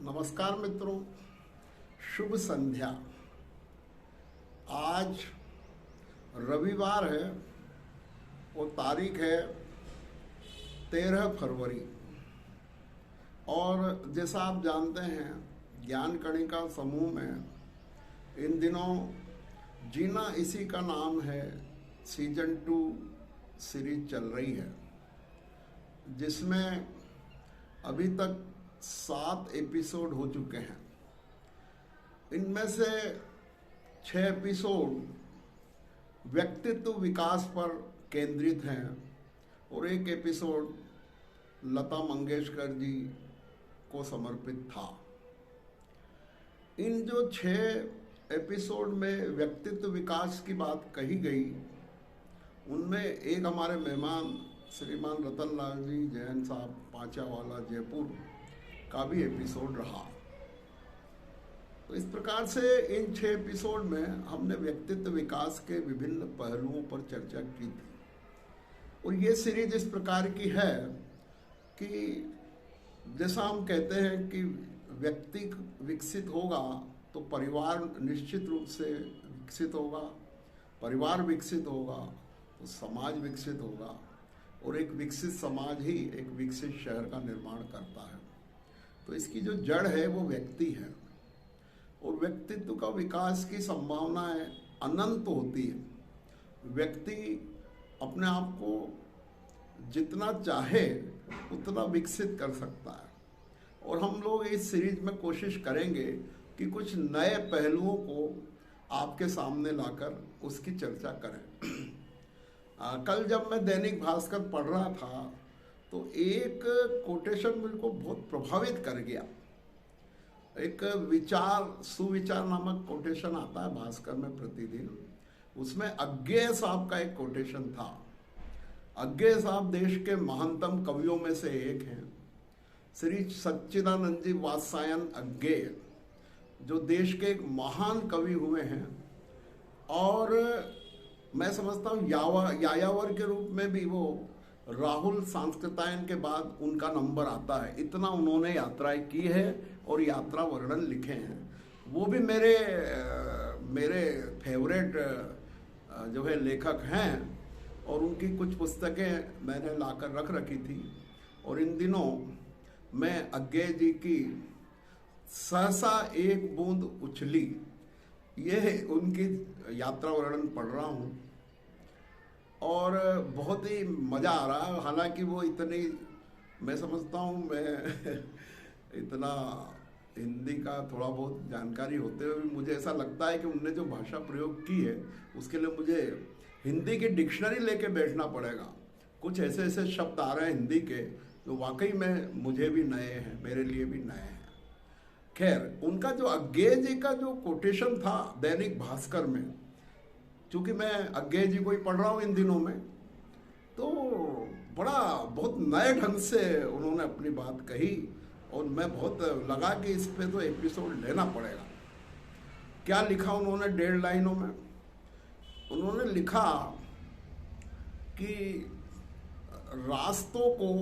नमस्कार मित्रों, शुभ संध्या। आज रविवार है और तारीख है 13 फरवरी। और जैसा आप जानते हैं, ज्ञान कणिका समूह में इन दिनों जीना इसी का नाम है सीजन 2 सीरीज चल रही है, जिसमें अभी तक 7 एपिसोड हो चुके हैं। इनमें से 6 एपिसोड व्यक्तित्व विकास पर केंद्रित हैं और एक एपिसोड लता मंगेशकर जी को समर्पित था। इन जो 6 एपिसोड में व्यक्तित्व विकास की बात कही गई, उनमें एक हमारे मेहमान श्रीमान रतन लाल जी जैन साहब पांचावाला जयपुर का भी एपिसोड रहा। तो इस प्रकार से इन 6 एपिसोड में हमने व्यक्तित्व विकास के विभिन्न पहलुओं पर चर्चा की थी। और ये सीरीज इस प्रकार की है कि जैसा हम कहते हैं कि व्यक्ति विकसित होगा तो परिवार निश्चित रूप से विकसित होगा, परिवार विकसित होगा तो समाज विकसित होगा, और एक विकसित समाज ही एक विकसित शहर का निर्माण करता है। तो इसकी जो जड़ है वो व्यक्ति है, और व्यक्तित्व का विकास की संभावनाएं अनंत होती है। व्यक्ति अपने आप को जितना चाहे उतना विकसित कर सकता है। और हम लोग इस सीरीज में कोशिश करेंगे कि कुछ नए पहलुओं को आपके सामने लाकर उसकी चर्चा करें। कल जब मैं दैनिक भास्कर पढ़ रहा था तो एक कोटेशन मेरे को बहुत प्रभावित कर गया। एक सुविचार नामक कोटेशन आता है भास्कर में प्रतिदिन। उसमें अज्ञेय साहब का एक कोटेशन था। अज्ञेय साहब देश के महानतम कवियों में से एक हैं। श्री सच्चिदानंद जी वात्स्यायन अज्ञेय, जो देश के एक महान कवि हुए हैं, और मैं समझता हूँ यायावर के रूप में भी वो राहुल सांस्कृतायन के बाद उनका नंबर आता है। इतना उन्होंने यात्राएं की है और यात्रा वर्णन लिखे हैं। वो भी मेरे फेवरेट जो है लेखक हैं, और उनकी कुछ पुस्तकें मैंने लाकर रख रखी थी। और इन दिनों मैं अज्ञेय जी की सहसा एक बूंद उछली, ये उनकी यात्रा वर्णन पढ़ रहा हूँ और बहुत ही मज़ा आ रहा है। हालांकि वो इतनी, मैं समझता हूँ, मैं इतना हिंदी का थोड़ा बहुत जानकारी होते हुए भी मुझे ऐसा लगता है कि उनने जो भाषा प्रयोग की है उसके लिए मुझे हिंदी की डिक्शनरी लेके बैठना पड़ेगा। कुछ ऐसे ऐसे शब्द आ रहे हैं हिंदी के जो वाकई में मुझे भी नए हैं, मेरे लिए भी नए हैं। खैर, उनका जो अज्ञेय जी का जो कोटेशन था दैनिक भास्कर में, चूँकि मैं अज्ञेय जी को ही पढ़ रहा हूँ इन दिनों में, तो बहुत नए ढंग से उन्होंने अपनी बात कही और मैं बहुत लगा कि इस पे तो एपिसोड लेना पड़ेगा। क्या लिखा उन्होंने 1.5 लाइनों में? उन्होंने लिखा कि रास्तों को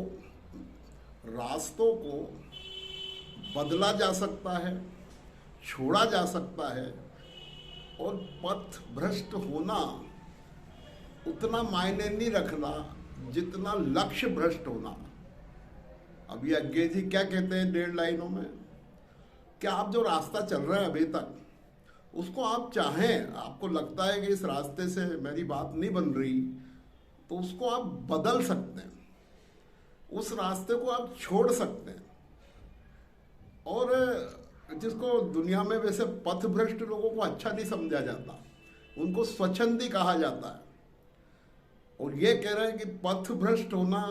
बदला जा सकता है, छोड़ा जा सकता है, और पथ भ्रष्ट होना उतना मायने नहीं रखना जितना लक्ष्य भ्रष्ट होना। अभी अज्ञेय जी क्या कहते हैं 1.5 लाइनों में? क्या आप जो रास्ता चल रहे हैं अभी तक, उसको आप चाहें, आपको लगता है कि इस रास्ते से मेरी बात नहीं बन रही, तो उसको आप बदल सकते हैं, उस रास्ते को आप छोड़ सकते हैं। और जिसको दुनिया में वैसे पथभ्रष्ट लोगों को अच्छा नहीं समझा जाता, उनको स्वच्छंदी कहा जाता है। और ये कह रहे हैं कि पथभ्रष्ट होना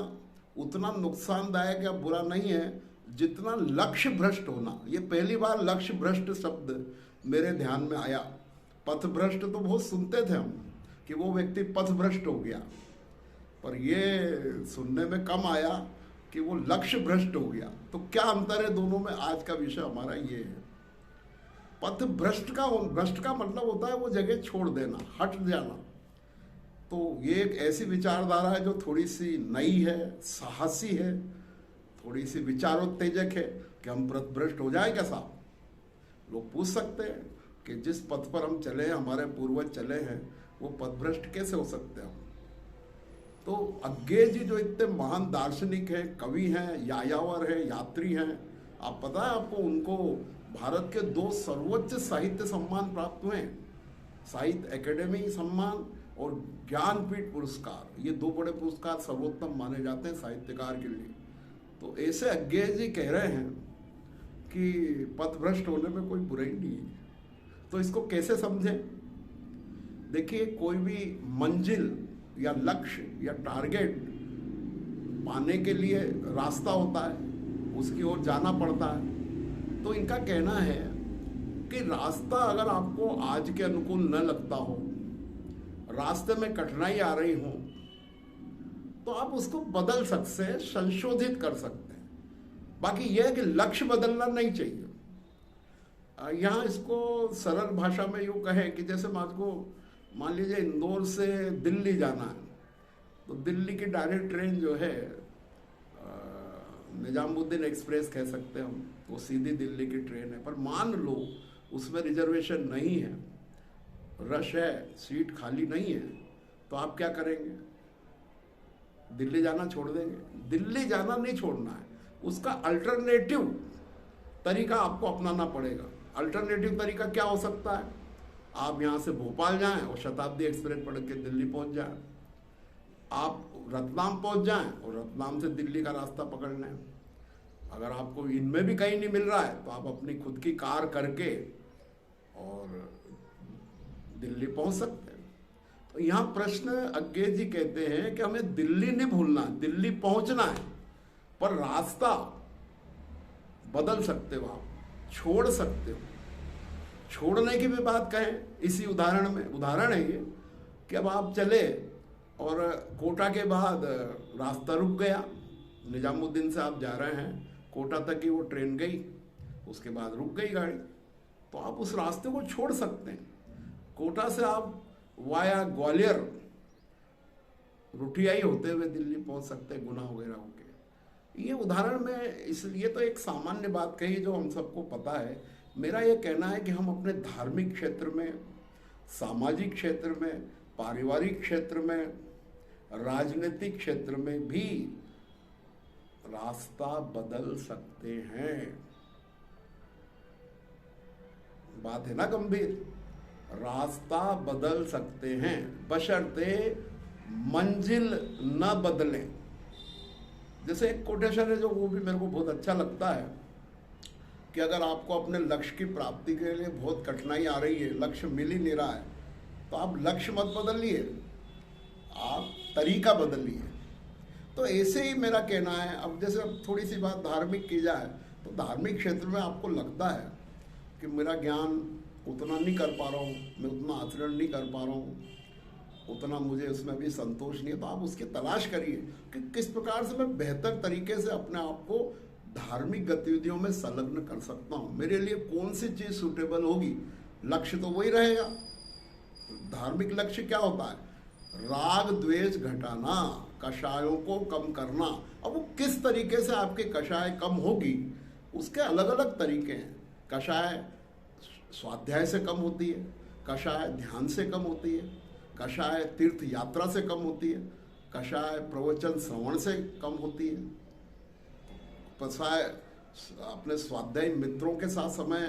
उतना नुकसानदायक या बुरा नहीं है जितना लक्ष्य भ्रष्ट होना। ये पहली बार लक्ष्य भ्रष्ट शब्द मेरे ध्यान में आया। पथभ्रष्ट तो बहुत सुनते थे हम कि वो व्यक्ति पथभ्रष्ट हो गया, पर ये सुनने में कम आया कि वो लक्ष्य भ्रष्ट हो गया। तो क्या अंतर है दोनों में? आज का विषय हमारा ये है। पथ भ्रष्ट का मतलब होता है वो जगह छोड़ देना, हट जाना। तो ये एक ऐसी विचारधारा है जो थोड़ी सी नई है, साहसी है, थोड़ी सी विचारोत्तेजक है कि हम पथभ्रष्ट हो जाए क्या साहब। लोग पूछ सकते हैं कि जिस पथ पर हम चले, हमारे पूर्वज चले हैं, वो पथभ्रष्ट कैसे हो सकते हैं हम। तो अज्ञे जी जो इतने महान दार्शनिक हैं, कवि हैं, यायावर हैं, यात्री हैं, आप पता है आपको, उनको भारत के 2 सर्वोच्च साहित्य सम्मान प्राप्त हुए हैं, साहित्य अकेडमी सम्मान और ज्ञानपीठ पुरस्कार। ये 2 बड़े पुरस्कार सर्वोत्तम माने जाते हैं साहित्यकार के लिए। तो ऐसे अज्ञे जी कह रहे हैं कि पथभ्रष्ट होने में कोई बुराई नहीं है। तो इसको कैसे समझें? देखिए, कोई भी मंजिल या लक्ष्य या टारगेट पाने के लिए रास्ता होता है, उसकी ओर जाना पड़ता है। तो इनका कहना है कि रास्ता अगर आपको आज के अनुकूल न लगता हो, रास्ते में कठिनाई आ रही हो, तो आप उसको बदल सकते हैं, संशोधित कर सकते हैं। बाकी यह है कि लक्ष्य बदलना नहीं चाहिए। यहाँ इसको सरल भाषा में यूँ कहे कि जैसे मान लीजिए इंदौर से दिल्ली जाना है, तो दिल्ली की डायरेक्ट ट्रेन जो है निजामुद्दीन एक्सप्रेस कह सकते हैं हम, वो सीधी दिल्ली की ट्रेन है। पर मान लो उसमें रिजर्वेशन नहीं है, रश है, सीट खाली नहीं है, तो आप क्या करेंगे? दिल्ली जाना छोड़ देंगे? दिल्ली जाना नहीं छोड़ना है, उसका अल्टरनेटिव तरीका आपको अपनाना पड़ेगा। अल्टरनेटिव तरीका क्या हो सकता है? आप यहाँ से भोपाल जाएं और शताब्दी एक्सप्रेस पढ़ के दिल्ली पहुँच जाएं, आप रतलाम पहुँच जाएं और रतलाम से दिल्ली का रास्ता पकड़ लें। अगर आपको इनमें भी कहीं नहीं मिल रहा है तो आप अपनी खुद की कार करके और दिल्ली पहुँच सकते हैं। तो यहाँ प्रश्न अज्ञे जी कहते हैं कि हमें दिल्ली नहीं भूलना, दिल्ली पहुँचना है, पर रास्ता बदल सकते हो, आप छोड़ सकते हो। छोड़ने की भी बात कहें, इसी उदाहरण में उदाहरण है ये कि अब आप चले और कोटा के बाद रास्ता रुक गया, निजामुद्दीन से आप जा रहे हैं, कोटा तक ही वो ट्रेन गई, उसके बाद रुक गई गाड़ी, तो आप उस रास्ते को छोड़ सकते हैं। कोटा से आप वाया ग्वालियर रुठियाई होते हुए दिल्ली पहुंच सकते हैं, गुना वगैरह होके। ये उदाहरण में इसलिए तो एक सामान्य बात कही जो हम सबको पता है। मेरा ये कहना है कि हम अपने धार्मिक क्षेत्र में, सामाजिक क्षेत्र में, पारिवारिक क्षेत्र में, राजनीतिक क्षेत्र में भी रास्ता बदल सकते हैं। बात है ना गंभीर? रास्ता बदल सकते हैं बशर्ते मंजिल न बदलें। जैसे एक कोटेशन है जो वो भी मेरे को बहुत अच्छा लगता है कि अगर आपको अपने लक्ष्य की प्राप्ति के लिए बहुत कठिनाई आ रही है, लक्ष्य मिल ही नहीं रहा है, तो आप लक्ष्य मत बदलिए, आप तरीका बदलिए। तो ऐसे ही मेरा कहना है। अब जैसे अब थोड़ी सी बात धार्मिक की जाए, तो धार्मिक क्षेत्र में आपको लगता है कि मेरा ज्ञान उतना नहीं कर पा रहा हूँ, मैं उतना आचरण नहीं कर पा रहा हूँ, उतना मुझे उसमें भी संतोष नहीं है, तो आप उसकी तलाश करिए कि किस प्रकार से मैं बेहतर तरीके से अपने आप को धार्मिक गतिविधियों में संलग्न कर सकता हूँ। मेरे लिए कौन सी चीज़ सूटेबल होगी? लक्ष्य तो वही रहेगा। धार्मिक लक्ष्य क्या होता है? राग द्वेष घटाना, कषायों को कम करना। अब वो किस तरीके से आपके कषाय कम होगी, उसके अलग अलग तरीके हैं। कषाय स्वाध्याय से कम होती है, कषाय ध्यान से कम होती है, कषाय तीर्थ यात्रा से कम होती है, कषाय प्रवचन श्रवण से कम होती है, कषाय अपने स्वाध्यायी मित्रों के साथ समय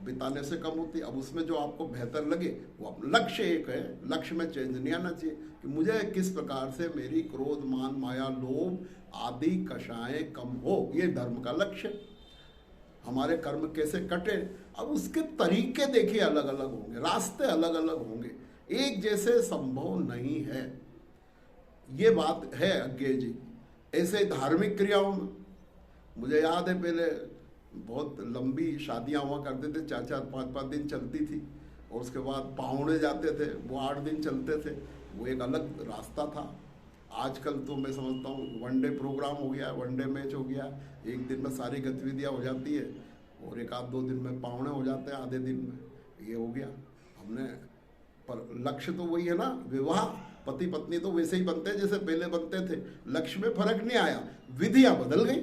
बिताने से कम होती है। अब उसमें जो आपको बेहतर लगे वो अपना लक्ष्य एक है, लक्ष्य में चेंज नहीं आना चाहिए कि मुझे किस प्रकार से मेरी क्रोध, मान, माया, लोभ आदि कषायें कम हो, ये धर्म का लक्ष्य। हमारे कर्म कैसे कटे, अब उसके तरीके देखिए अलग अलग होंगे, रास्ते अलग अलग होंगे, एक जैसे संभव नहीं है। ये बात है अज्ञे जी। ऐसे धार्मिक क्रियाओं में मुझे याद है पहले बहुत लंबी शादियां हुआ करते थे, 4-4, 5-5 दिन चलती थी, और उसके बाद पाहुणे जाते थे, वो 8 दिन चलते थे, वो एक अलग रास्ता था। आजकल तो मैं समझता हूँ वनडे प्रोग्राम हो गया, वनडे मैच हो गया, एक दिन में सारी गतिविधियाँ हो जाती है, और 1-2 दिन में पाहुणे हो जाते हैं, आधे दिन में ये हो गया हमने। पर लक्ष्य तो वही है ना, विवाह, पति पत्नी तो वैसे ही बनते हैं जैसे पहले बनते थे, लक्ष्य में फर्क नहीं आया, विधियाँ बदल गई।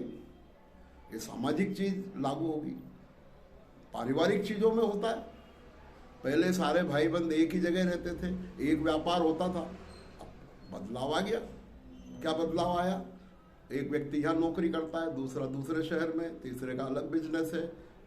ये सामाजिक चीज लागू होगी। पारिवारिक चीजों में होता है, पहले सारे भाई बंद एक ही जगह रहते थे, एक व्यापार होता था, अब बदलाव आ गया। क्या बदलाव आया? एक व्यक्ति यहाँ नौकरी करता है, दूसरा दूसरे शहर में, तीसरे का अलग बिजनेस है,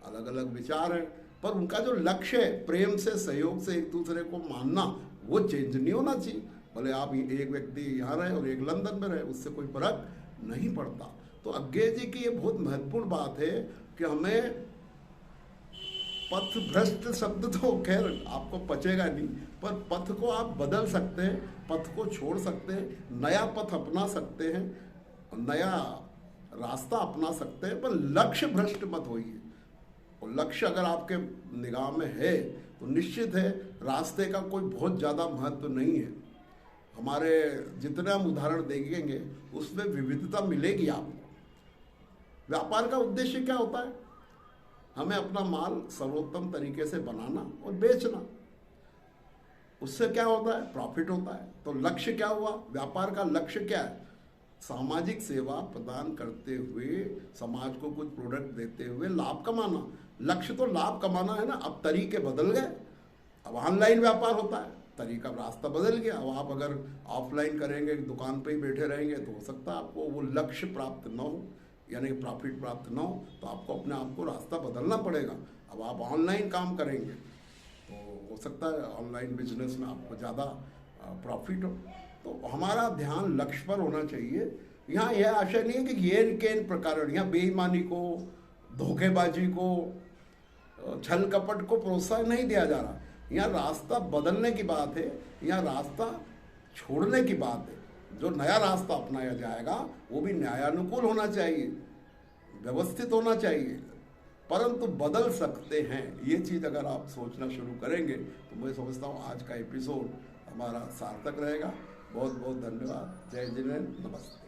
अलग अलग विचार है, पर उनका जो लक्ष्य है प्रेम से सहयोग से एक दूसरे को मानना, वो चेंज नहीं होना चाहिए। भले आप एक व्यक्ति यहाँ रहे और एक लंदन में रहे, उससे कोई फर्क नहीं पड़ता। तो अज्ञे जी की ये बहुत महत्वपूर्ण बात है कि हमें पथ भ्रष्ट शब्द तो खैर आपको पचेगा नहीं, पर पथ को आप बदल सकते हैं, पथ को छोड़ सकते हैं, नया पथ अपना सकते हैं, नया रास्ता अपना सकते हैं, पर लक्ष्य भ्रष्ट मत होइए। और लक्ष्य अगर आपके निगाह में है तो निश्चित है रास्ते का कोई बहुत ज़्यादा महत्व नहीं है। हमारे जितने हम उदाहरण देखेंगे उसमें विविधता मिलेगी आपको। व्यापार का उद्देश्य क्या होता है? हमें अपना माल सर्वोत्तम तरीके से बनाना और बेचना। उससे क्या होता है? प्रॉफिट होता है। तो लक्ष्य क्या हुआ? व्यापार का लक्ष्य क्या है? सामाजिक सेवा प्रदान करते हुए, समाज को कुछ प्रोडक्ट देते हुए लाभ कमाना। लक्ष्य तो लाभ कमाना है ना। अब तरीके बदल गए, अब ऑनलाइन व्यापार होता है, तरीका रास्ता बदल गया। अब आप अगर ऑफलाइन करेंगे, दुकान पे ही बैठे रहेंगे, तो हो सकता है आपको वो लक्ष्य प्राप्त न हो, यानी प्रॉफिट प्राप्त न हो, तो आपको अपने आप को रास्ता बदलना पड़ेगा। अब आप ऑनलाइन काम करेंगे तो हो सकता है ऑनलाइन बिजनेस में आपको ज़्यादा प्रॉफिट हो। तो हमारा ध्यान लक्ष्य पर होना चाहिए। यहाँ यह आशा नहीं है कि ये केन प्रकार, यहाँ बेईमानी को, धोखेबाजी को, छल कपट को प्रोत्साहन नहीं दिया जा रहा। यहाँ रास्ता बदलने की बात है, यहाँ रास्ता छोड़ने की बात है। जो नया रास्ता अपनाया जाएगा वो भी न्यायानुकूल होना चाहिए, व्यवस्थित होना चाहिए, परंतु बदल सकते हैं। ये चीज़ अगर आप सोचना शुरू करेंगे तो मैं समझता हूँ आज का एपिसोड हमारा सार्थक रहेगा। बहुत बहुत धन्यवाद। जय जिनेंद्र, नमस्ते।